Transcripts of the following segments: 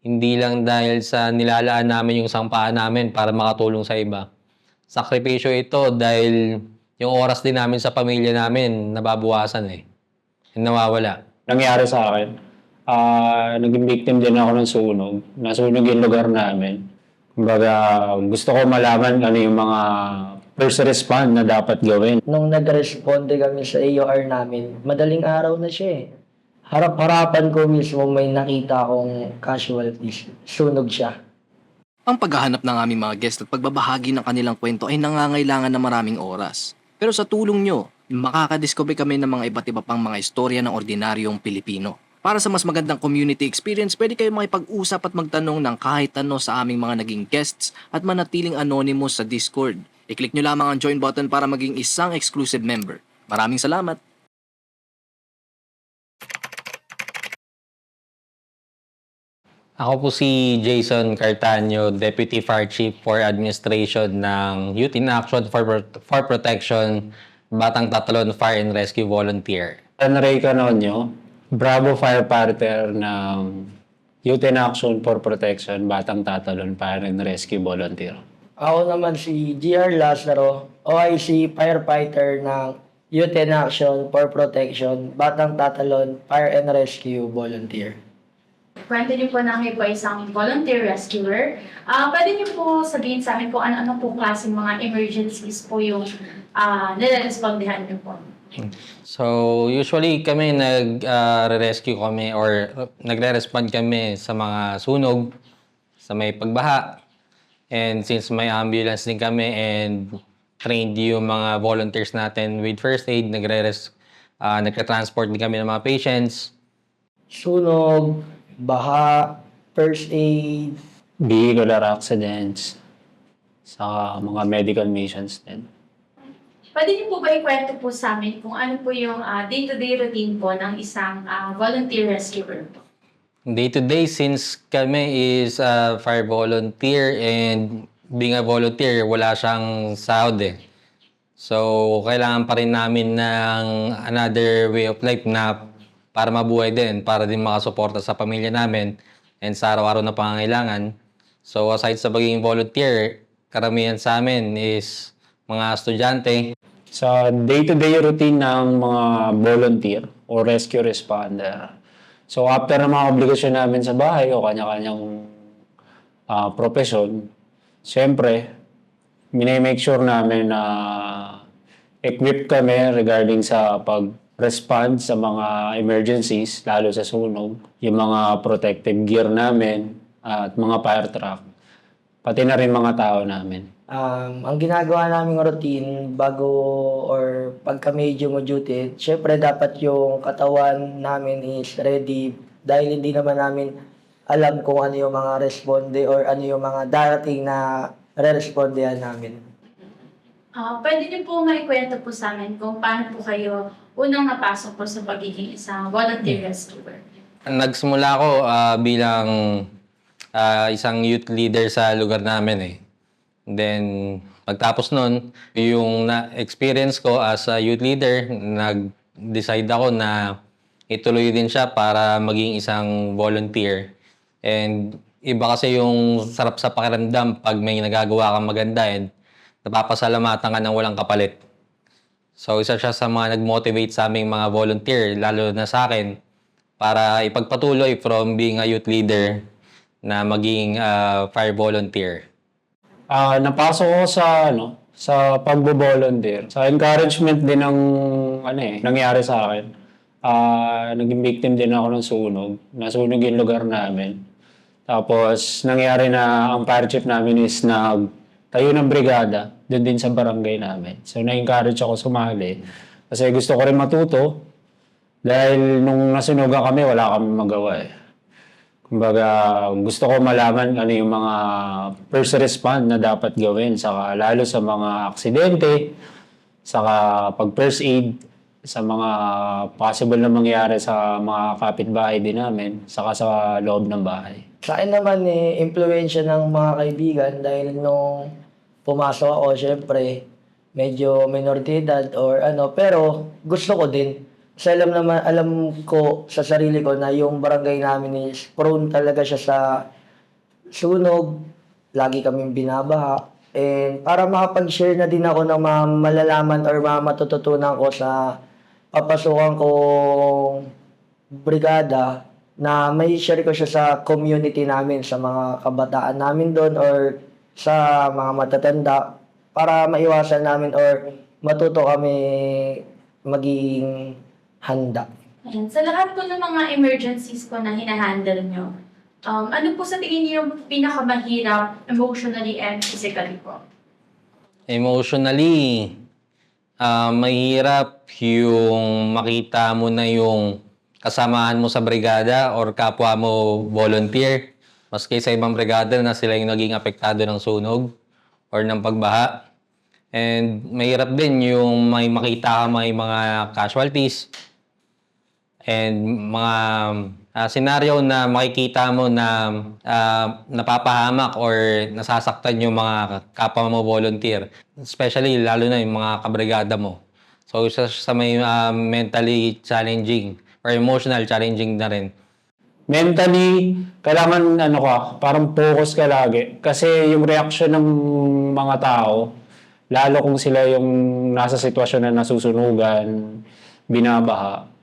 Hindi lang dahil sa nilalaan namin yung isang paa namin para makatulong sa iba. Sakripisyo ito dahil yung oras din namin sa pamilya namin nababawasan eh. Nawawala. Nangyari sa akin, naging victim din ako ng sunog. Nasunog yung lugar namin. Kumbaga, gusto ko malaman ano yung mga first respond na dapat gawin. Nung nag-responde kami sa AOR namin, madaling araw na siya eh. Harap-harapan ko mismo may nakita akong casualties. Sunog siya. Ang paghahanap ng aming mga guest at pagbabahagi ng kanilang kwento ay nangangailangan ng maraming oras. Pero sa tulong nyo, makakadiscover kami ng mga iba't iba pang mga istorya ng ordinaryong Pilipino. Para sa mas magandang community experience, pwede kayo makipag-usap at magtanong ng kahit ano sa aming mga naging guests at manatiling anonymous sa Discord. I-click nyo lamang ang join button para maging isang exclusive member. Maraming salamat! Ako po si Jason Cartaño, Deputy Fire Chief for Administration ng Youth in Action for Protection, Batang Tatalon Fire and Rescue Volunteer. Enrique Canonio, Bravo Firefighter ng Youth in Action for Protection, Batang Tatalon Fire and Rescue Volunteer. Ako naman si GR Lazaro, OIC Firefighter ng Youth in Action for Protection, Batang Tatalon Fire and Rescue Volunteer. Kwento niyo po namin po isang volunteer rescuer. Pwede niyo po sabihin sa amin kung ano-ano po klaseng mga emergencies po yung nire-respondihan niyo po. So, usually kami nag-rescue kami or nagre-respond kami sa mga sunog, sa may pagbaha. And since may ambulance din kami and trained yung mga volunteers natin with first aid, nagre-transport din kami ng mga patients. Sunog, baha, first aid. Vehicular accidents, sa mga medical missions din. Pwede niyo po ba ikwento po sa amin kung ano po yung day-to-day routine po ng isang volunteer rescuer po? Day-to-day, since kami is a fire volunteer and being a volunteer, wala siyang sahod eh. So, kailangan pa rin namin ng another way of life na para mabuhay din, para din makasuporta sa pamilya namin and sa araw-araw na pangangailangan. So, aside sa pagiging volunteer, karamihan sa amin is mga estudyante. Sa day-to-day routine ng mga volunteer o rescue responder. So after ng mga obligasyon namin sa bahay o kanya-kanyang profesyon, siyempre, minimake sure namin na equip kami regarding sa pag-respond sa mga emergencies, lalo sa sunog, yung mga protective gear namin at mga fire truck, pati na rin mga tao namin. Ang ginagawa naming routine bago or pagka medyo mo-duty, syempre dapat yung katawan namin is ready dahil hindi naman namin alam kung ano yung mga responde or ano yung mga darating na re-respondehan namin. Pwede niyo po maikwento po sa amin kung paano po kayo unang napasok po sa pagiging isang volunteer rescuer. Nagsimula ako bilang isang youth leader sa lugar namin eh. Then, pagtapos nun, yung na-experience ko as a youth leader, nag-decide ako na ituloy din siya para maging isang volunteer. And iba kasi yung sarap sa pakiramdam pag may nagagawa kang maganda and napapasalamatan ka ng walang kapalit. So, isa siya sa mga nag-motivate sa aming mga volunteer, lalo na sa akin, para ipagpatuloy from being a youth leader na maging fire volunteer. Napasok ko sa pagbo-volunteer. Sa encouragement din ng nangyari sa akin. Naging victim din ako ng sunog. Nasunog yung lugar namin. Tapos nangyari na ang fire chief namin is nagtayo ng brigada doon din sa barangay namin. So na-encourage ako sumali. Kasi gusto ko rin matuto dahil nung nasunogan kami wala kami magawa eh. Kumbaga, gusto ko malaman ano yung mga first respond na dapat gawin, saka lalo sa mga aksidente, saka pag-first aid, sa mga possible na mangyari sa mga kapitbahay din namin, saka sa loob ng bahay. Sa akin naman impluwensya ng mga kaibigan dahil nung pumasok ako, syempre, medyo minor de edad or ano, pero gusto ko din. Kasi alam ko sa sarili ko na yung barangay namin is prone talaga siya sa sunog, lagi kaming binabaha. And para makapag-share na din ako ng mga malalaman or mga matututunan ko sa papasukan kong brigada, na may share ko siya sa community namin, sa mga kabataan namin doon or sa mga matatanda, para maiwasan namin or matuto kami maging handa. Ayan. Sa lahat po ng mga emergencies po na hinahandle nyo, ano po sa tingin niyo yung pinakamahirap emotionally and physically po? Emotionally, mahirap yung makita mo na yung kasamahan mo sa brigada or kapwa mo volunteer, maski sa ibang brigada na sila yung naging apektado ng sunog or ng pagbaha. And mahirap din yung may makita ka may mga casualties and mga senaryo na makikita mo na napapahamak or nasasaktan yung mga kapwa mo volunteer. Especially, lalo na yung mga kabrigada mo. So, isa sa may mentally challenging or emotional challenging na rin. Mentally, kailangan parang focus ka lagi. Kasi yung reaction ng mga tao, lalo kung sila yung nasa sitwasyon na nasusunugan, binabaha,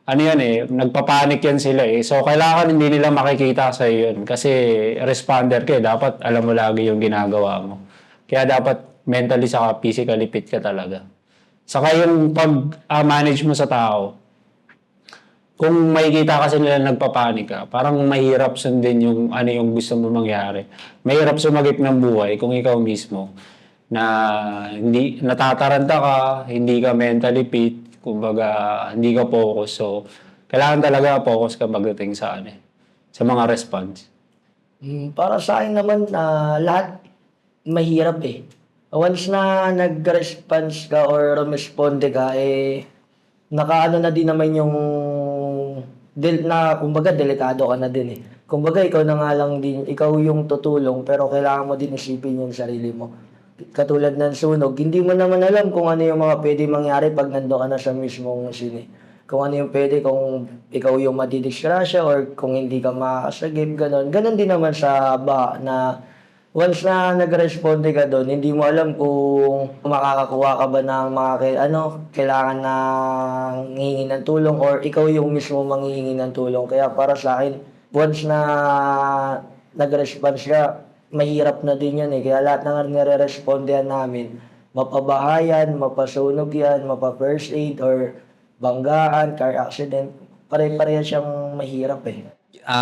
nagpapanik yan sila eh. So, kailangan hindi nila makikita sa yun. Kasi responder ka dapat alam mo lagi yung ginagawa mo. Kaya dapat mentally saka physically fit ka talaga. Saka yung pag-manage mo sa tao, kung makikita kasi nila nagpapanik ka, parang mahirap sundin yung yung gusto mo mangyari. Mahirap sumagip ng buhay kung ikaw mismo na hindi natataranta ka, hindi ka mentally fit, kumbaga hindi ka focus. So, kailangan talaga focus ka pagdating sa sa mga response. Para sa akin naman, lahat mahirap eh. Once na nag-response ka or rumisponde ka, nakaano na din naman yung kumbaga delikado ka na din eh. Kumbaga ikaw na nga lang din, ikaw yung tutulong pero kailangan mo din isipin yung sarili mo. Katulad ng sunog, hindi mo naman alam kung ano yung mga pwede mangyari pag nando ka na sa mismong scene. Kung ano yung pwede, kung ikaw yung madidisgrasya or kung hindi ka makakasagip, gano'n. Gano'n din naman sa baha na once na nag-responde ka doon, hindi mo alam kung makakakuha ka ba ng mga kailangan ng hihingi ng tulong or ikaw yung mismo manghihingi ng tulong. Kaya para sa akin, once na nag-response ka, mahirap na din yan eh. Kaya lahat ng nire-respondehan namin, mapabahayan, mapasunog yan, mapa-first aid or banggaan, car accident, pare-pareha siyang mahirap eh.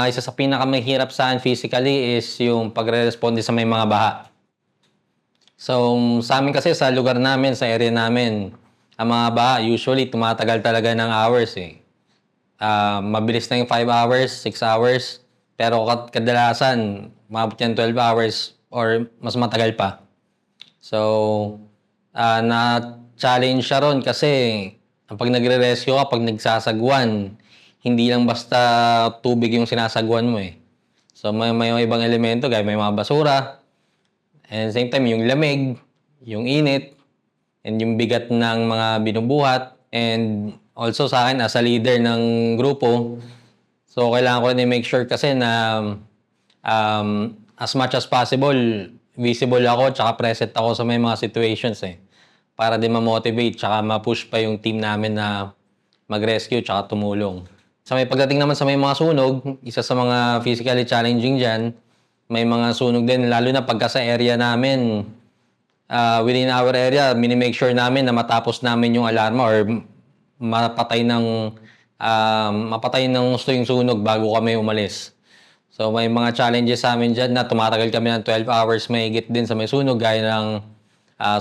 Isa sa pinakamahirap saan physically is yung pagre-responde sa may mga baha. So, sa amin kasi sa lugar namin, sa area namin, ang mga baha usually tumatagal talaga ng hours eh. Mabilis na yung 5 hours, 6 hours, pero kadalasan, mabot yan 12 hours or mas matagal pa. So, na-challenge siya ron kasi pag nagre-rescue ka, pag nagsasagwan, hindi lang basta tubig yung sinasagwan mo eh. So may ibang elemento, gaya may mga basura. And same time, yung lamig, yung init, and yung bigat ng mga binubuhat. And also sa akin, as a leader ng grupo, so kailangan ko na make sure kasi na as much as possible, visible ako, tsaka present ako sa may mga situations eh. Para din ma-motivate, tsaka ma-push pa yung team namin na mag-rescue, tsaka tumulong. Sa may pagdating naman sa may mga sunog, isa sa mga physically challenging dyan, may mga sunog din, lalo na pagka sa area namin, within our area, mini-make sure namin na matapos namin yung alarma or mapatay ng gusto yung sunog bago kami umalis. So may mga challenges sa amin dyan na tumatagal kami ng 12 hours mahigit din sa may sunog, gaya ng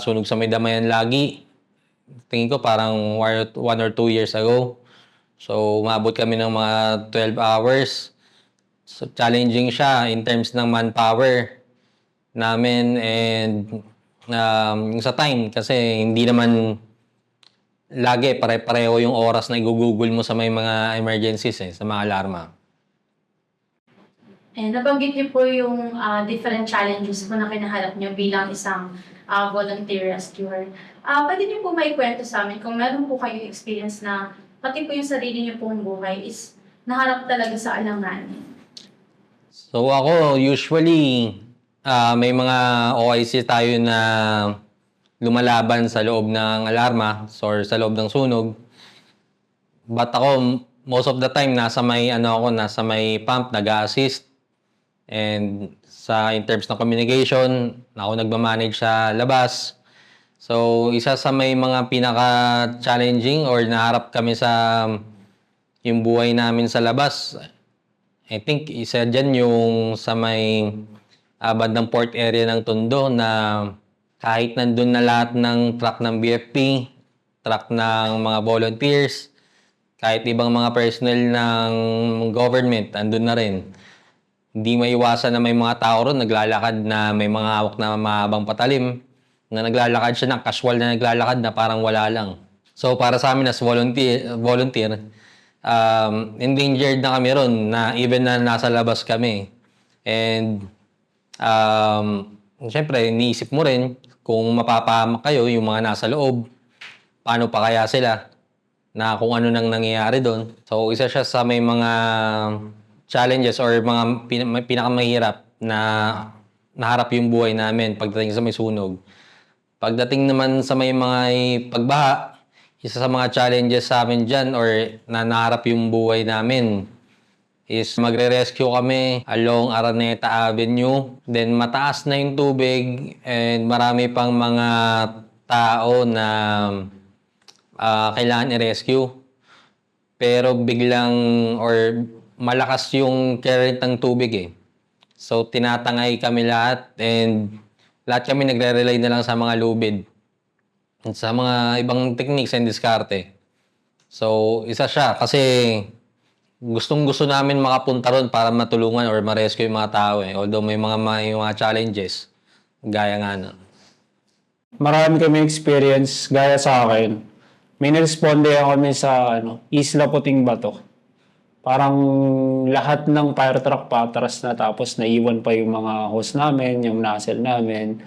sunog sa may Damayan lagi. Tingin ko parang 1 or 2 years ago. So, umabot kami ng mga 12 hours. So, challenging siya in terms ng manpower namin and yung sa time. Kasi hindi naman lagi pare-pareho yung oras na igugugol mo sa may mga emergencies sa mga alarma. And nabanggit niyo po yung different challenges po na kinaharap niyo bilang isang volunteer rescuer. Pwede niyo po maikwento sa amin kung meron po kayo experience na pati po yung sarili niyo pong buhay is naharap talaga sa alanganin? So ako, usually, may mga OIC tayo na lumalaban sa loob ng alarma or sa loob ng sunog. But ako, most of the time, nasa may pump, nag-a-assist. And in terms ng communication, ako nagmamanage sa labas. So, isa sa may mga pinaka-challenging or naharap kami sa yung buhay namin sa labas, I think isa dyan yung sa may bandang port area ng Tondo na kahit nandun na lahat ng truck ng BFP, truck ng mga volunteers, kahit ibang mga personnel ng government, andun na rin. Hindi maiwasan na may mga tao ron naglalakad na may mga hawak na mahabang patalim, na naglalakad siya ng casual na naglalakad na parang wala lang. So para sa amin as volunteer, endangered na kami ron na even na nasa labas kami. And siyempre, iniisip mo rin kung mapapahamak kayo yung mga nasa loob, paano pa kaya sila na kung ano nang nangyayari doon. So isa siya sa may mga challenges or mga pinakamahirap na naharap yung buhay namin pagdating sa may sunog. Pagdating naman sa may mga pagbaha, isa sa mga challenges sa amin dyan or na naharap yung buhay namin is magre-rescue kami along Araneta Avenue. Then mataas na yung tubig and marami pang mga tao na kailangan i-rescue. Pero biglang or malakas yung current ng tubig eh. So tinatangay kami lahat and lahat kami nagre-rely na lang sa mga lubid. At sa mga ibang techniques and diskarte. So isa siya kasi gustong-gusto namin makapunta ron para matulungan or ma-rescue yung mga tao eh. Although may mga challenges gaya nga na. Marami kami experience gaya sa akin. May niresponde kami sa Isla Puting Bato. Parang lahat ng fire truck patras na tapos naiwan pa yung mga hose namin, yung nozzle namin.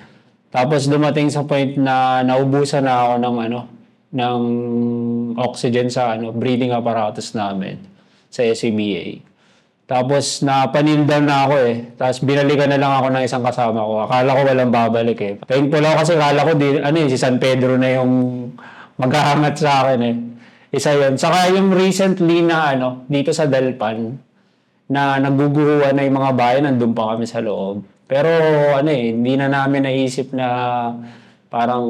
Tapos dumating sa point na naubusan na ako ng oxygen sa breathing apparatus namin sa SCBA. Tapos napanildown na ako eh. Tapos binalikan na lang ako ng isang kasama ko. Akala ko walang babalik eh. Thankful ako kasi akala ko si San Pedro na yung maghahangat sa akin eh. Isa yun. Saka yung recently na dito sa Dalpan, na naguguhuan na yung mga bayan, nandun pa kami sa loob. Pero hindi na namin naisip na parang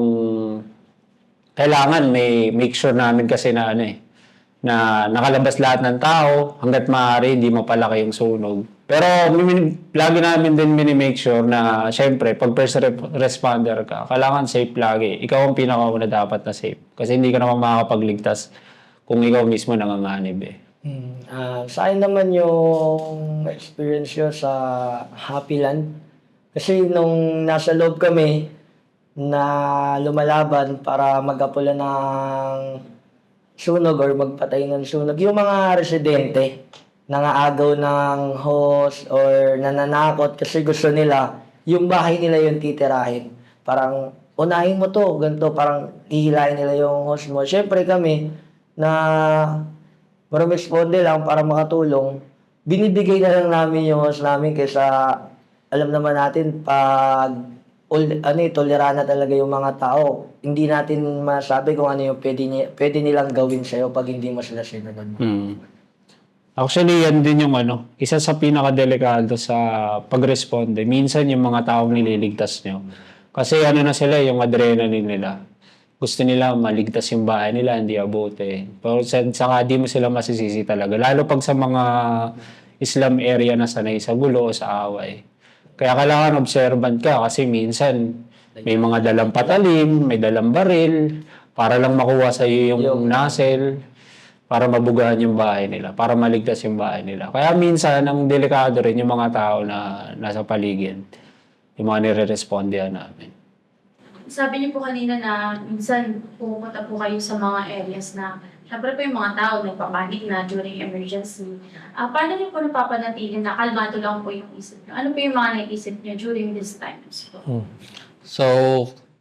kailangan may make sure namin kasi na na nakalabas lahat ng tao hanggat maaari hindi mapalaki yung sunog. Pero lagi namin din mini-make sure na syempre pag first responder ka, kailangan safe lagi. Ikaw ang pinakauna dapat na safe. Kasi hindi ka naman makakapagligtas kung ikaw mismo nanganganib eh. Sa akin naman yung experience ko sa Happy Land. Kasi nung nasa loob kami na lumalaban para mag-apula ng sunog or magpatay ng sunog, yung mga residente nangaagaw ng hose or nananakot kasi gusto nila yung bahay nila yung titirahin. Parang unahin mo to, ganito, parang hihilahin nila yung hose mo. Siyempre kami na responde lang para makatulong, binibigay na lang namin yung hose namin kaysa alam naman natin pag tolerant na talaga yung mga tao, hindi natin masabi kung ano yung pwede nilang gawin sa'yo pag hindi mo sila sinunod. Actually, yan din yung isa sa pinakadelikado sa pagresponde. Minsan yung mga taong nililigtas nyo. Kasi na sila, yung adrenaline nila. Gusto nila maligtas yung bahay nila, hindi abuti. Pero saka di mo sila masisisi talaga. Lalo pag sa mga Islam area na sanay sa gulo o sa away. Kaya kailangan observant ka kasi minsan may mga dalang patalim, may dalang baril, para lang makuha sa iyo yung nozzle, para mabugahan yung bahay nila, para maligtas yung bahay nila. Kaya minsan, ang delikado rin yung mga tao na nasa paligid, yung mga nire-respondehan namin. Sabi niyo po kanina na minsan pupunta po kayo sa mga areas na syempre po yung mga tao nagpapanik na during emergency. Paano niyo po napapanatili na kalmado lang po yung isip niyo? Ano po yung mga naisip niyo during these times po? So,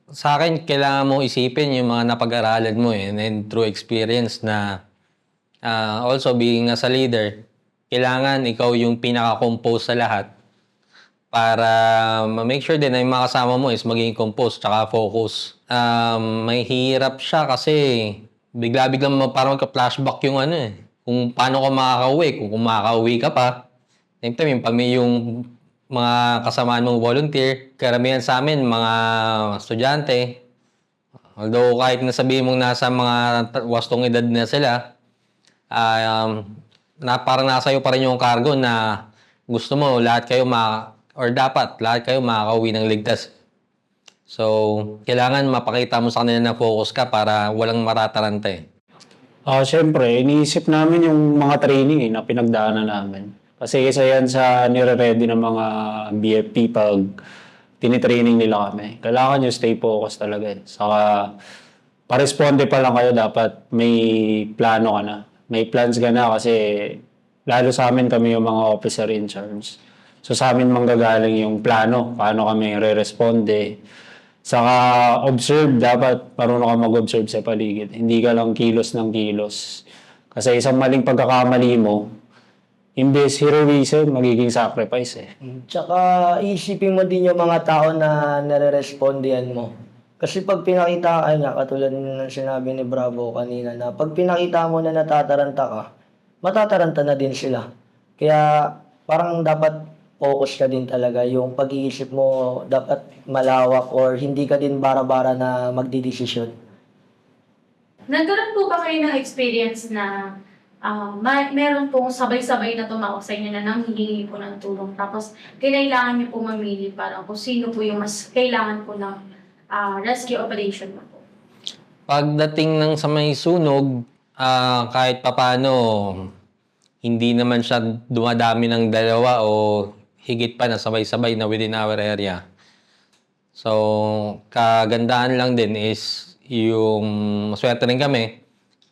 sa akin, kailangan mo isipin yung mga napag-aralan mo and then through experience na Also, being as a leader, kailangan ikaw yung pinaka-compose sa lahat para ma-make sure din na yung mga kasama mo is maging compose tsaka focus. May hirap siya kasi bigla-biglang parang magka-flashback yung ano eh. Kung paano ka makakauwi, kung makakauwi ka pa. Same time, yung mga kasamaan mong volunteer, karamihan sa amin, mga estudyante. Although kahit nasabihin mong nasa mga wastong edad na sila, parang nasa iyo pa rin yung cargo na gusto mo lahat kayo dapat lahat kayo makakauwi ng ligtas. So, kailangan mapakita mo sa kanila na focus ka para walang marataranta eh. Siyempre, iniisip namin yung mga training na pinagdaanan namin. Kasi isa yan sa nire-ready ng mga BFP pag tinitraining nila kami. Kailangan yung stay focused talaga. Saka, pa-responde pa lang kayo, dapat may plano ka na. May plans ka na kasi lalo sa amin kami yung mga officer in charge. So sa amin manggagaling yung plano, paano kami re-responde. Saka observe, dapat marunong ka mag-observe sa paligid. Hindi ka lang kilos ng kilos. Kasi isang maling pagkakamali mo, imbes heroism, magiging sacrifice eh. Tsaka isipin mo din yung mga tao na nare-respondihan mo. Kasi pag pinakita ka, katulad ng sinabi ni Bravo kanina, na pag pinakita mo na natataranta ka, matataranta na din sila. Kaya parang dapat focus ka din talaga. Yung pag-iisip mo dapat malawak or hindi ka din bara-bara na magdidesisyon. Nagkaroon po ba kayo ng experience na meron pong sabay-sabay na tumawag sa inyo na nanghihingi po ng tulong, tapos kailangan niyo po mamili parang kung sino po yung mas kailangan po ng rescue operation mo po? Pagdating ng sa may sunog, kahit papano, hindi naman siya dumadami ng dalawa o higit pa na sabay-sabay na within our area. So, kagandahan lang din is yung maswerte rin kami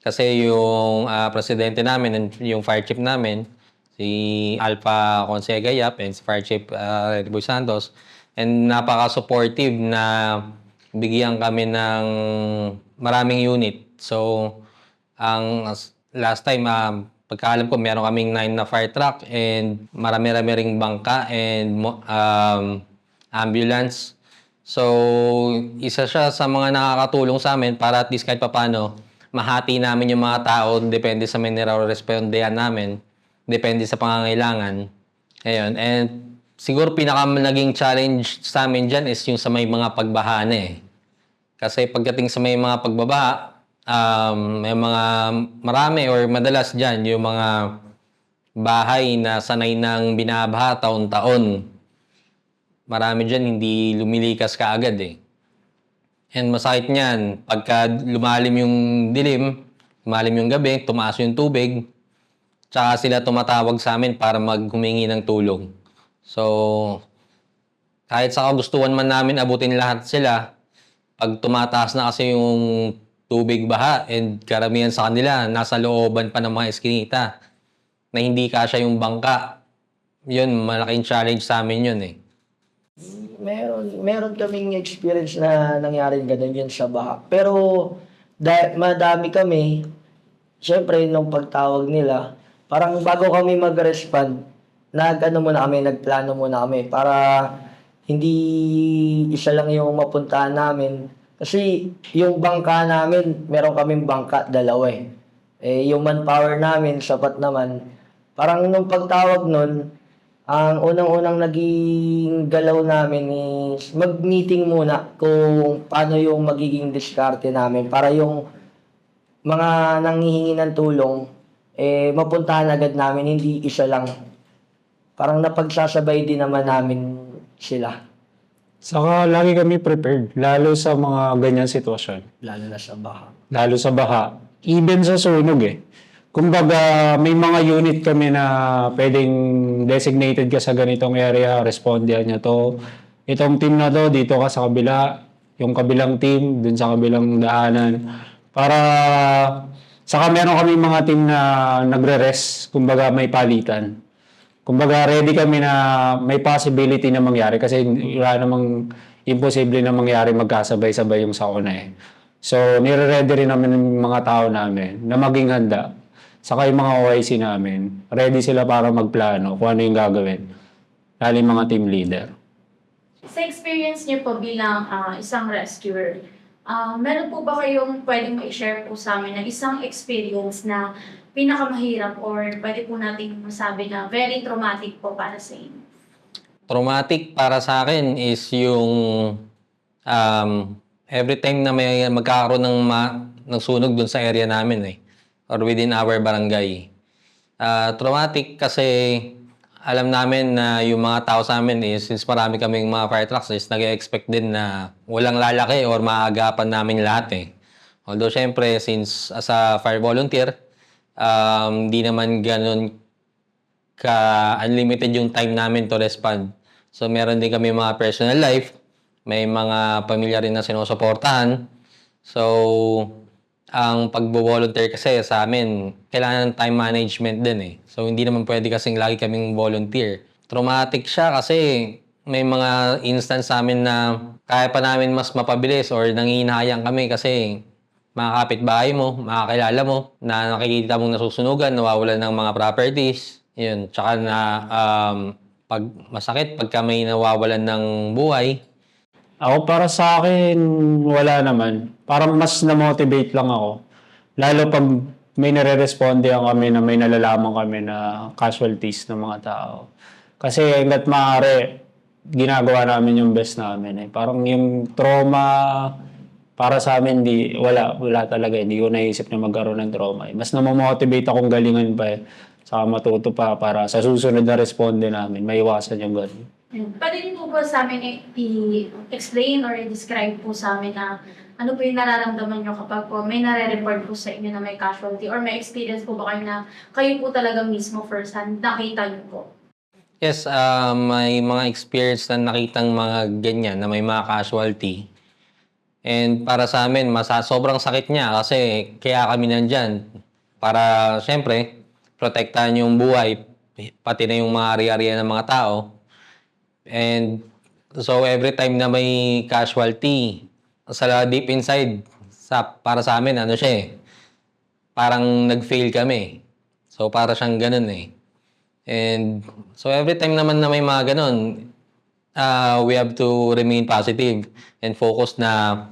kasi yung presidente namin, yung fire chief namin, si Alpha Consega Yap and si Fire Chief Redboy Santos, and napaka-supportive na bigyan kami ng maraming unit. So, last time, pagkaalam ko, meron kaming 9 na fire truck and marami-rami ring bangka and ambulance. So, isa siya sa mga nakakatulong sa amin para at least kahit papano, mahati namin yung mga tao, depende sa respondehan namin, depende sa pangangailangan. Ayun. And siguro naging challenge sa amin dyan is yung sa may mga pagbahana eh. Kasi pagdating sa may mga pagbabaha, may mga marami or madalas dyan yung mga bahay na sanay ng binabaha taon-taon. Marami dyan hindi lumilikas kaagad eh. And masakit niyan, pagka lumalim yung dilim, lumalim yung gabi, tumaas yung tubig, tsaka sila tumatawag sa amin para humingi ng tulong. So, kahit sa kagustuhan man namin abutin lahat sila, pag tumataas na kasi yung tubig baha and karamihan sa kanila, nasa looban pa ng mga eskinita na hindi kasya yung bangka. Yun, malaking challenge sa amin yun eh. Meron kaming experience na nangyari ganun yun sa baha. Pero madami kami, syempre nung pagtawag nila, parang bago kami mag-respond, nagplano muna kami para hindi isa lang yung mapuntahan namin. Kasi yung bangka namin, meron kaming bangka, dalawa eh. Yung manpower namin, sapat naman. Parang nung pagtawag nun, ang unang-unang naging galaw namin is mag-meeting muna kung paano yung magiging diskarte namin para yung mga nanghihingi ng tulong, mapuntahan agad namin, hindi isa lang. Parang napagsasabay din naman namin sila. Saka lagi kami prepared, lalo sa mga ganyan sitwasyon. Lalo na sa baha. Lalo sa baha. Even sa sunog eh. Kumbaga, may mga unit kami na pwedeng designated ka sa ganitong area, respondihan niya to. Itong team na to, dito ka sa kabila. Yung kabilang team, dun sa kabilang daanan. Para, saka meron kami mga team na nagre-rest, kumbaga may palitan. Kumbaga, ready kami na may possibility na mangyari kasi wala namang imposible na mangyari magkasabay-sabay yung sakuna eh. So, nire-ready rin namin yung mga tao namin na maging handa. Saka yung mga OIC namin, ready sila para magplano kung ano yung gagawin. Lalo yung mga team leader. Sa experience niyo po bilang isang rescuer, meron po ba kayong pwedeng ma-share po sa amin na isang experience na pinakamahirap or pwede po nating masabi na very traumatic po para sa inyo? Traumatic para sa akin is yung every time na may magkakaroon ng sunog dun sa area namin or within our barangay. Traumatic kasi alam namin na yung mga tao sa amin since marami kaming mga fire trucks nag-expect din na walang lalaki or maagapan namin lahat. Although syempre since as a fire volunteer, hindi naman ganun ka-unlimited yung time namin to respond. So meron din kami mga personal life, may mga pamilya rin na sinusuportahan. So ang pagbo-volunteer kasi sa amin, kailangan ng time management din. So hindi naman pwede kasing lagi kaming volunteer. Traumatic siya kasi may mga instance sa amin na kaya pa namin mas mapabilis or nangihinayang kami kasi mga kapitbahay mo, makakilala mo, na nakikita mong nasusunugan, nawawalan ng mga properties. Yun. Tsaka na pag masakit, pagka may nawawalan ng buhay. Ako para sa akin, wala naman. Parang mas na-motivate lang ako. Lalo pag may nare-responde kami na may nalalaman kami na casualties ng mga tao. Kasi hanggat maaari, ginagawa namin yung best namin. Parang yung trauma, para sa amin, wala talaga. Hindi ko naisip na magkaroon ng trauma. Mas na-motivate akong galingan pa saka matuto pa para sa susunod na responde namin, maiwasan yung ganun. Pwede niyo po ba sa amin i-explain or i-describe po sa amin na ano po yung nararamdaman niyo kapag po may nare-report po sa inyo na may casualty or may experience po ba kayo na kayo po talaga mismo first hand nakita niyo po? Yes, may mga experience na nakitang mga ganyan na may mga casualty. And para sa amin, sobrang sakit niya kasi kaya kami nandyan. Para, syempre, protektahan yung buhay, pati na yung mga ari-arian ng mga tao. And so every time na may casualty, sa deep inside, para sa amin, parang nag-fail kami. So para siyang ganun. And so every time naman na may mga ganun, we have to remain positive and focus na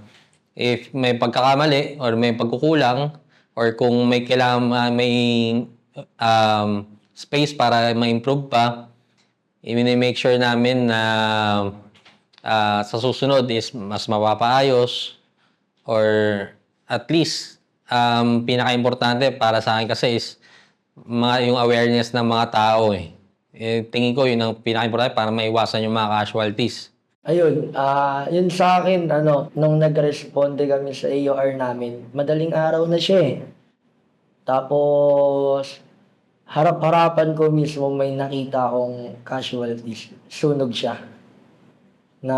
if may pagkakamali or may pagkukulang or kung may kailangan may space para ma-improve pa, i-make sure namin na sa susunod is mas mapapaayos or at least pinaka-importante para sa akin kasi is yung awareness ng mga tao. Tingin ko yun ang pinaka-importante para maiwasan yung mga casualties. Ayun, yun sa akin, nung nag-responde kami sa AOR namin, madaling araw na siya. Tapos, harap-harapan ko mismo may nakita akong casualties. Sunog siya. Na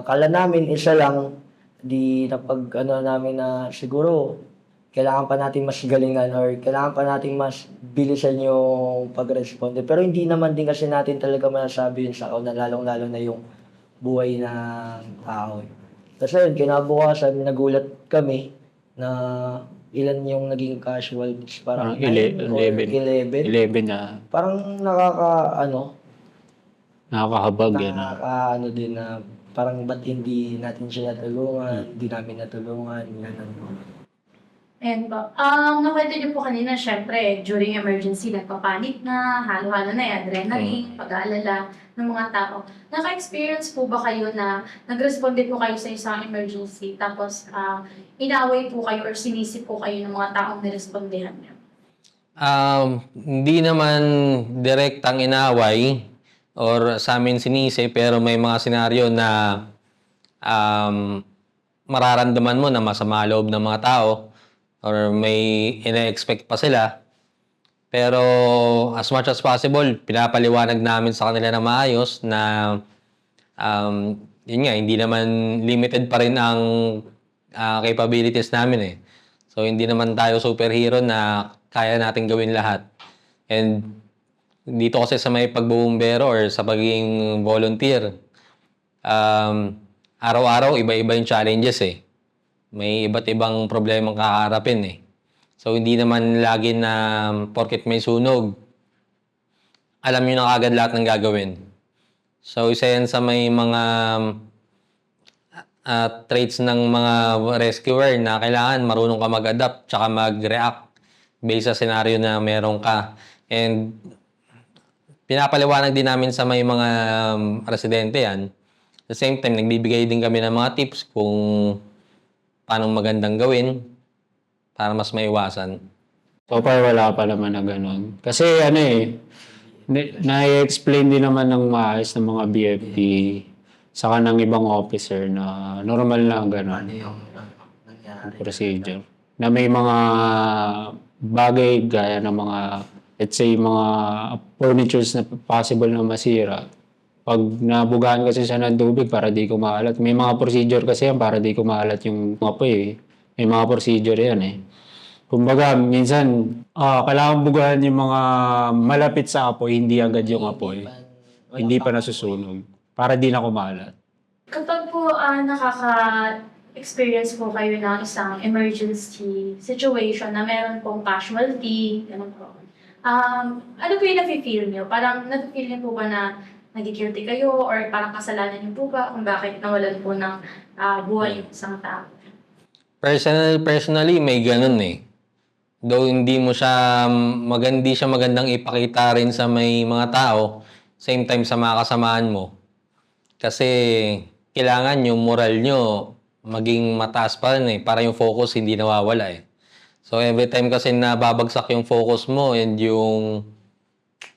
kala namin isa lang, namin na siguro kailangan pa natin mas galingan or kailangan pa natin mas bilisan yung pag-responde. Pero hindi naman din kasi natin talaga masasabi yun sa kauna, lalong-lalo na yung buhay ng tao. Kasi yun, kinabukasan, nagulat kami na ilan yung naging casualties. Parang 11 na Parang nakakahabag. din na parang ba't hindi natin siya natulungan, hindi namin natulungan, gano'n. Ayan po. Nakwento niyo po kanina, syempre, during emergency, nagpapanik na, halo-halo na adrenaline, pag-aalala ng mga tao. Naka-experience po ba kayo na nag-responde po kayo sa isang emergency, tapos inaway po kayo or sinisi po kayo ng mga taong nirespondehan niyo? Hindi naman direktang inaway or sa amin sinisi, pero may mga senaryo na mararamdaman mo na masama loob ng mga tao or may ina-expect pa sila. Pero as much as possible, pinapaliwanag namin sa kanila na maayos na yun nga, hindi naman limited pa rin ang capabilities namin. So hindi naman tayo superhero na kaya natin gawin lahat. And dito kasi sa may pagbubumbero or sa pagiging volunteer, araw-araw iba-iba yung challenges. May iba't ibang problemang kakaharapin. So, hindi naman lagi na porket may sunog, alam nyo na agad lahat ng gagawin. So, isa yan sa may mga traits ng mga rescuer na kailangan marunong ka mag-adapt tsaka mag-react based sa scenario na meron ka. And pinapaliwanag din namin sa may mga residente yan. At the same time, nagbibigay din kami ng mga tips kung paano magandang gawin para mas maiwasan. So far, wala pa naman na ganun. Kasi ano eh, na-explain din naman ng maayos ng mga BFP saka ng ibang officer na normal lang ganun Yung nangyari. procedure. Na may mga bagay gaya ng mga, let's say, mga furnitures na possible na masira. Pag nabugahan kasi siya ng tubig para di kumalat, may mga procedure kasi yan para di kumalat yung apoy eh. May mga procedure yan eh. Kumbaga, minsan, kailangan bugahan yung mga malapit sa apoy, hindi agad yung apoy. Hindi pa nasusunog. Para di na kumalat. Kapag po nakaka-experience po kayo ng isang emergency situation na meron pong casualty, ganun po. Ano po yung nafe-feel nyo? Parang nafe-feel nyo po ba na nagigilty kayo or parang kasalanan nyo po ba kung bakit nawalan po ng buhay yung isang tao? Personally, may ganun eh. Though hindi siya magandang ipakita rin sa may mga tao, same time sa mga kasamaan mo. Kasi kailangan yung moral nyo maging mataas pa rin eh, para yung focus hindi nawawala eh. So every time kasi nababagsak yung focus mo and yung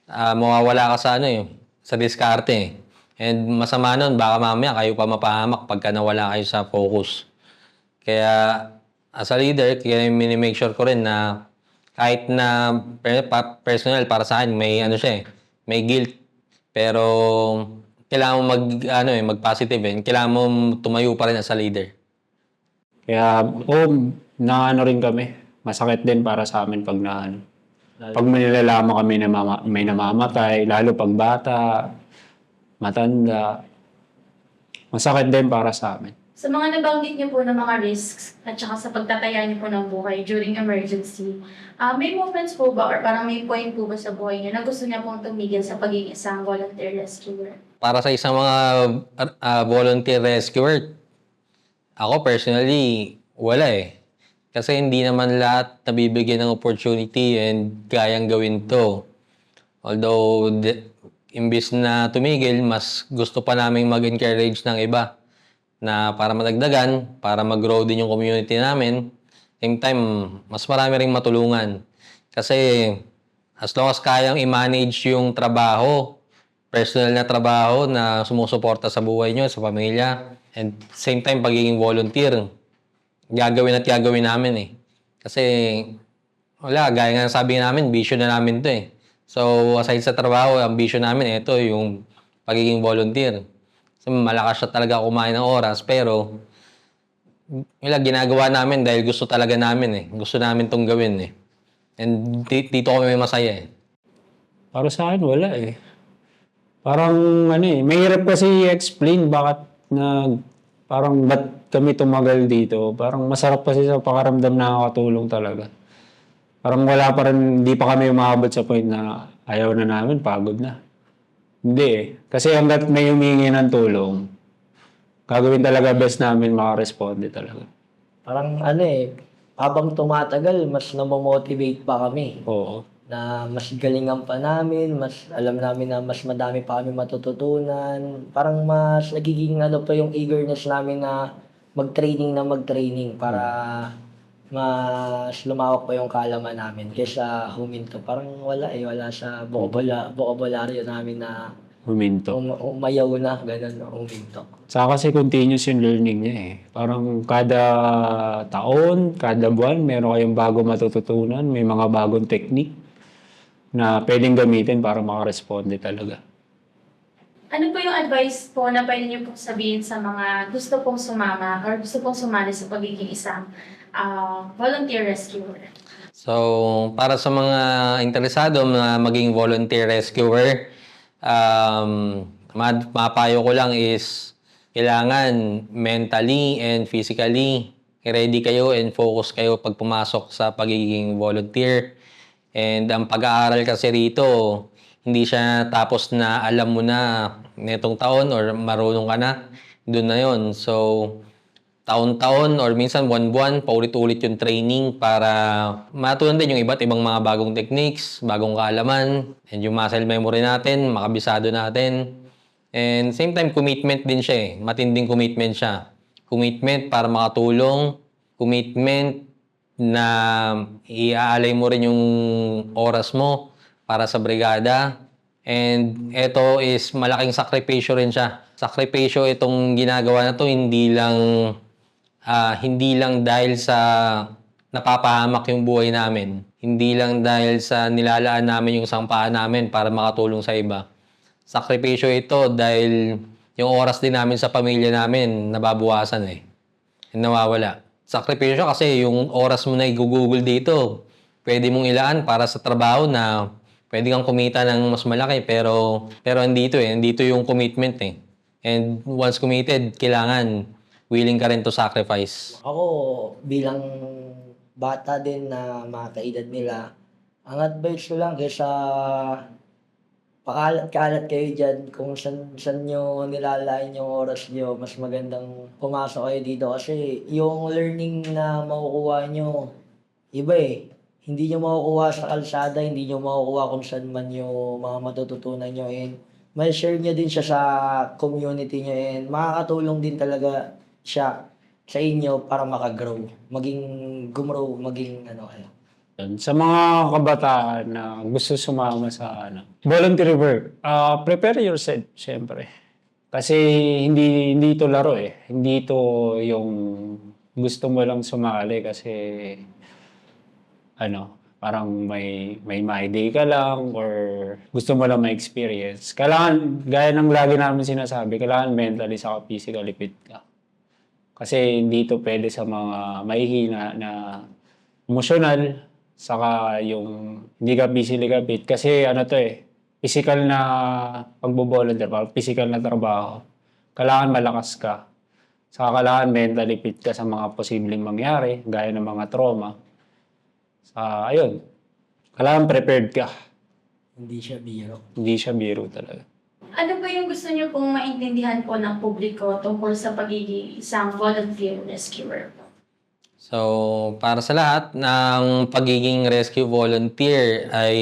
mawawala ka sa sa diskarte eh. And masama nun, baka mamaya kayo pa mapahamak pagka nawala kayo sa focus. Kaya as a leader, kaya mini-make sure ko rin na kahit na personal para sa akin, may may guilt. Pero kailangan mo mag-positive eh. Kailangan mo tumayo pa rin as a leader. Kaya, naano rin kami. Masakit din para sa amin pag pag may nalalaman kami na may namamatay, lalo pag bata, matanda. Masakit din para sa amin. Sa mga nabanggit niyo po ng mga risks at saka sa pagtataya niyo po ng buhay during emergency, may moments po ba or parang may point po ba sa buhay niyo na gusto niya pong tumigil sa pagiging isang volunteer rescuer? Para sa isang mga volunteer rescuer, ako personally, wala eh. Kasi hindi naman lahat nabibigyan ng opportunity and kayang gawin to. Although, imbis na tumigil, mas gusto pa naming mag-encourage ng iba na para madagdagan, para mag-grow din yung community namin. Same time, mas marami ring matulungan. Kasi as long as kayang i-manage yung trabaho, personal na trabaho na sumusuporta sa buhay nyo, sa pamilya, and same time pagiging volunteer, gagawin namin eh. Kasi wala, gaya nga sabi namin, vision na namin to eh. So aside sa trabaho, ang vision namin, ito yung pagiging volunteer. So, malakas siya talaga kumain ng oras, pero ginagawa namin dahil gusto talaga namin eh. Gusto namin tong gawin eh. And dito kami masaya eh. Para sa akin, wala eh. Parang mahirap kasi i-explain bakit parang ba't kami tumagal dito. Parang masarap kasi sa pakaramdam na nakakatulong talaga. Parang wala pa rin, hindi pa kami umabot sa point na ayaw na namin, pagod na. Hindi eh. Kasi hanggat may humingi ng tulong, gagawin talaga best namin makaresponde talaga. Parang habang tumatagal, mas namomotivate pa kami. Oo. Na mas galingan pa namin, mas alam namin na mas madami pa kami matututunan. Parang mas nagiging pa yung eagerness namin na mag-training para mas lumawak pa yung kaalaman namin kaysa huminto. Parang wala sa bokabularyo namin na Huminto. umayaw na, ganun, huminto. Saka kasi continuous yung learning niya eh. Parang kada taon, kada buwan, meron kayong bago matututunan, may mga bagong technique na pwedeng gamitin para makaresponde talaga. Ano po yung advice po na pwede niyo pong sabihin sa mga gusto pong sumama or gusto pong sumali sa pagiging isang volunteer rescuer? So, para sa mga interesado na maging volunteer rescuer, mapayo ko lang is kailangan mentally and physically ready kayo and focus kayo pag pumasok sa pagiging volunteer. And ang pag-aaral kasi rito, hindi siya tapos na alam mo na netong taon or marunong ka na, doon na yon. So, taon-taon or minsan buwan-buwan, paulit-ulit yung training para matutunan din yung iba't ibang mga bagong techniques, bagong kaalaman, and yung muscle memory natin, makabisado natin. And same time, commitment din siya eh. Matinding commitment siya. Commitment para makatulong, commitment na iaalay mo rin yung oras mo para sa brigada. And ito is malaking sakripisyo rin siya. Sakripisyo itong ginagawa na to hindi lang dahil sa napapahamak yung buhay namin. Hindi lang dahil sa nilalaan namin yung sampaan namin para makatulong sa iba. Sakripisyo ito dahil yung oras din namin sa pamilya namin nababawasan eh. Nawawala. Sakripisyo kasi yung oras mo na i-google dito, pwede mong ilaan para sa trabaho na pwede kang kumita ng mas malaki pero andito eh. Andito yung commitment eh. And once committed, kailangan willing ka rin to sacrifice. Ako, bilang bata din na mga kaedad nila, ang advice ko lang kaysa pakalat-kalat kayo dyan kung saan nyo nilalain yung oras nyo, mas magandang pumasok kayo dito kasi yung learning na makukuha nyo, iba eh. Hindi nyo makukuha sa kalsada, hindi nyo makukuha kung saan man yung mga matututunan nyo and may share nyo din siya sa community nyo and makakatulong din talaga siya sa inyo para makagrow, maging gumrow, maging ano kayo. Sa mga kabataan na gusto sumama sa voluntary work, prepare yourself, syempre. Kasi hindi ito laro eh. Hindi ito yung gusto mo lang sumali kasi parang may day ka lang or gusto mo lang ma-experience. Kailangan, gaya ng lagi namin sinasabi, kailangan mentally saka physically fit ka. Kasi hindi ito pwede sa mga mahihina na emotional, saka yung hindi ka physically fit. Kasi physical na pagbo-volunteer, physical na trabaho. Kailangan malakas ka. Saka kailangan mentally fit ka sa mga posibleng mangyari, gaya ng mga trauma. Ayun. Kailangan prepared ka. Hindi siya biro. Hindi siya biro talaga. Ano ba yung gusto niyo pong maintindihan po ng publiko tungkol sa pagiging isang volunteer rescuer po? So, para sa lahat ng pagiging rescue volunteer ay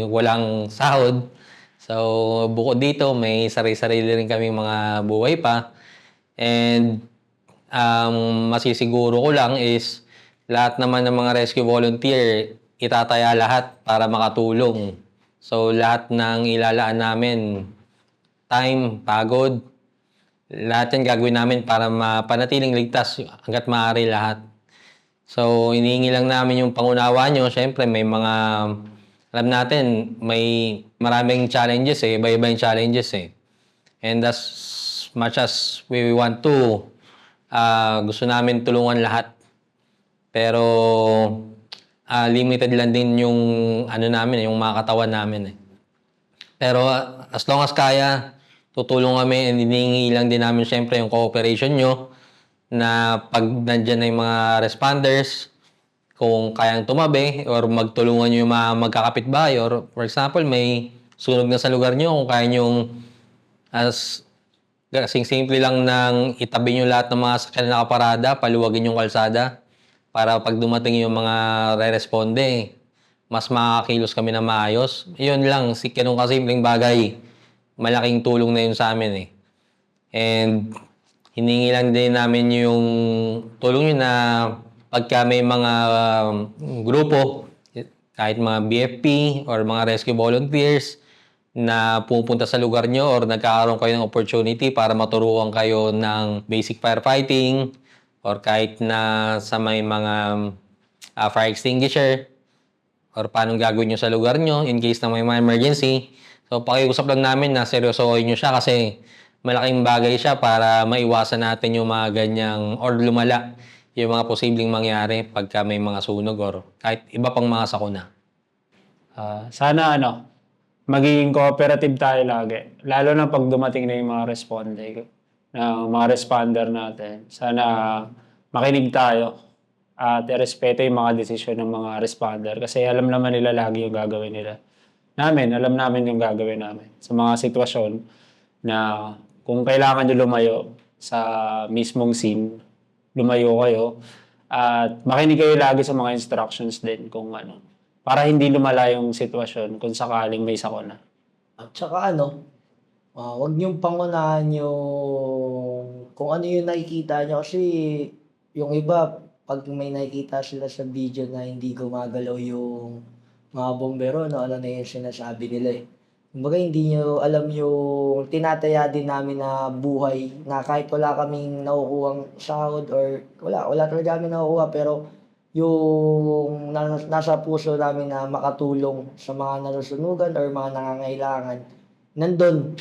walang sahod. So, bukod dito, may sarili-sarili rin kaming mga buhay pa. And masisiguro ko lang is lahat naman ng mga rescue volunteer, itataya lahat para makatulong. So, lahat ng ilalaan namin, time, pagod, lahat yan gagawin namin para mapanatiling ligtas hanggat maaari lahat. So, inihingi lang namin yung pangunawa nyo. Siyempre, may mga, alam natin, may maraming challenges eh. Iba-iba yung challenges eh. And as much as we want to, gusto namin tulungan lahat. Pero, limited lang din yung, namin, yung mga katawan namin eh. Pero, as long as kaya, tutulong kami and hinihingi lang din namin siyempre yung cooperation nyo na pag nandyan na yung mga responders, kung kayang tumabi or magtulungan nyo yung mga magkakapitbahay or for example, may sunog na sa lugar nyo, kung kaya nyo kasing simple lang nang itabi nyo lahat ng mga sakyan na nakaparada, paluwagin yung kalsada para pag dumating yung mga re-responde, mas makakakilos kami na maayos. Yun lang, ganun kasimpleng bagay. Malaking tulong na yun sa amin eh. And hiningi lang din namin yung tulong yun na pagka may mga grupo, kahit mga BFP or mga rescue volunteers na pupunta sa lugar nyo or nagkakaroon kayo ng opportunity para maturuan kayo ng basic firefighting or kahit na sa may mga fire extinguisher or paano gagawin nyo sa lugar nyo in case na may mga emergency. So, pakiusap lang namin na seryosohin nyo siya kasi malaking bagay siya para maiwasan natin yung mga ganyang or lumala yung mga posibleng mangyari pagka may mga sunog or kahit iba pang mga sakuna. Sana magiging cooperative tayo lagi. Lalo na pag dumating na yung mga responder natin. Sana makinig tayo at irespeto yung mga desisyon ng mga responder kasi alam naman nila lagi yung gagawin nila. Alam namin yung gagawin namin sa mga sitwasyon na kung kailangan nyo lumayo sa mismong scene, lumayo kayo at makinig kayo lagi sa mga instructions din kung ano, para hindi lumala yung sitwasyon kung sakaling may sakuna. At saka wag niyong pangunahan yung kung ano yung nakikita niyo kasi yung iba, pag may nakikita sila sa video na hindi gumagalaw yung mga bombero, ano na yung sinasabi nila eh. Kumbaga hindi niyo alam yung tinataya din namin na buhay na kahit wala kaming nakukuhang sahod or wala talaga kami nakukuha pero yung nasa puso namin na makatulong sa mga nanusunugan or mga nangangailangan, nandun.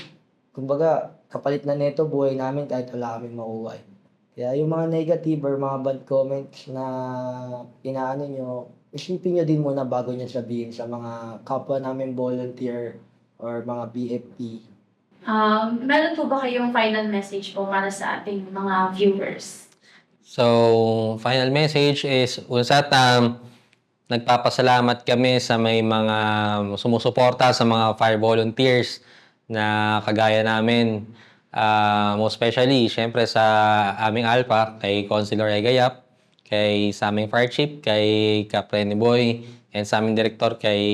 Kumbaga, kapalit na nito buhay namin kahit wala kaming makuha eh. Kaya yung mga negative or mga bad comments na inaano nyo, isipin nyo din muna bago nyo sabihin sa mga kapwa namin volunteer or mga BFP. Meron po ba kayong final message po para sa ating mga viewers? So, final message is, unsat, nagpapasalamat kami sa may mga sumusuporta sa mga fire volunteers na kagaya namin. Most especially, syempre sa aming Alpha, kay Consular Egayap, kay sa aming Fire Chief, kay Captain Boy, and sa aming Director, kay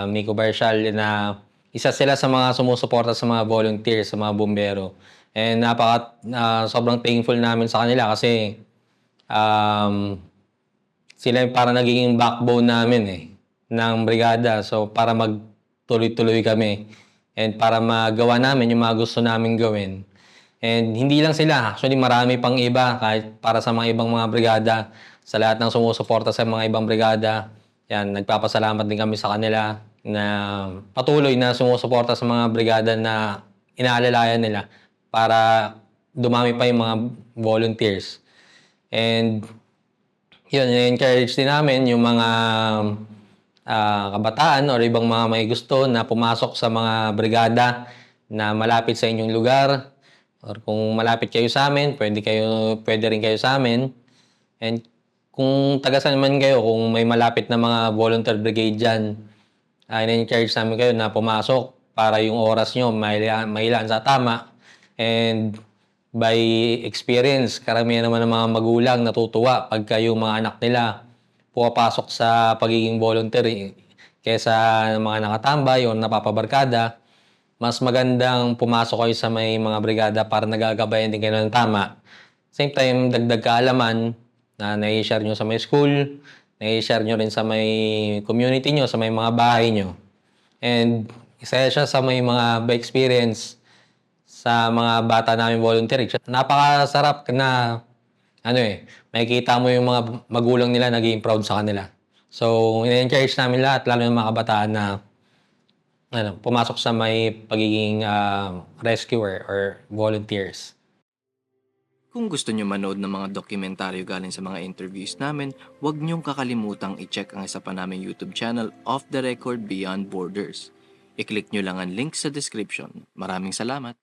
Miko Barshal, na isa sila sa mga sumusuporta sa mga volunteers, sa mga bumbero. And sobrang thankful namin sa kanila kasi sila yung parang naging backbone namin ng brigada. So para magtuloy-tuloy kami and para magawa namin yung mga gusto namin gawin. And hindi lang sila, actually marami pang iba kahit para sa mga ibang mga brigada, sa lahat ng sumusuporta sa mga ibang brigada. Yan, nagpapasalamat din kami sa kanila na patuloy na sumusuporta sa mga brigada na inaalalayan nila para dumami pa yung mga volunteers. And yun, encourage din namin yung mga kabataan or ibang mga may gusto na pumasok sa mga brigada na malapit sa inyong lugar. Or kung malapit kayo sa amin, pwede rin kayo sa amin. And kung taga saan man kayo, kung may malapit na mga volunteer brigade dyan, in-encourage namin kayo na pumasok para yung oras nyo mailaan sa tama. And by experience, karamihan naman ng mga magulang natutuwa pagka yung mga anak nila pumapasok sa pagiging volunteer kesa mga nakatambay o napapabarkada. Mas magandang pumasok kayo sa may mga brigada para nagagabayan din kayo ng tama. Same time, dagdag kaalaman na nai-share nyo sa may school, nai-share nyo rin sa may community nyo, sa may mga bahay nyo. And isa siya sa may mga experience sa mga bata namin volunteer. Napakasarap na makikita mo yung mga magulang nila naging proud sa kanila. So, in-encourage namin lahat, lalo yung mga kabataan na pumasok sa may pagiging rescuer or volunteers. Kung gusto nyo manood ng mga dokumentaryo galing sa mga interviews namin, huwag nyong kakalimutang i-check ang isa pa naming YouTube channel, Off the Record Beyond Borders. I-click nyo lang ang link sa description. Maraming salamat!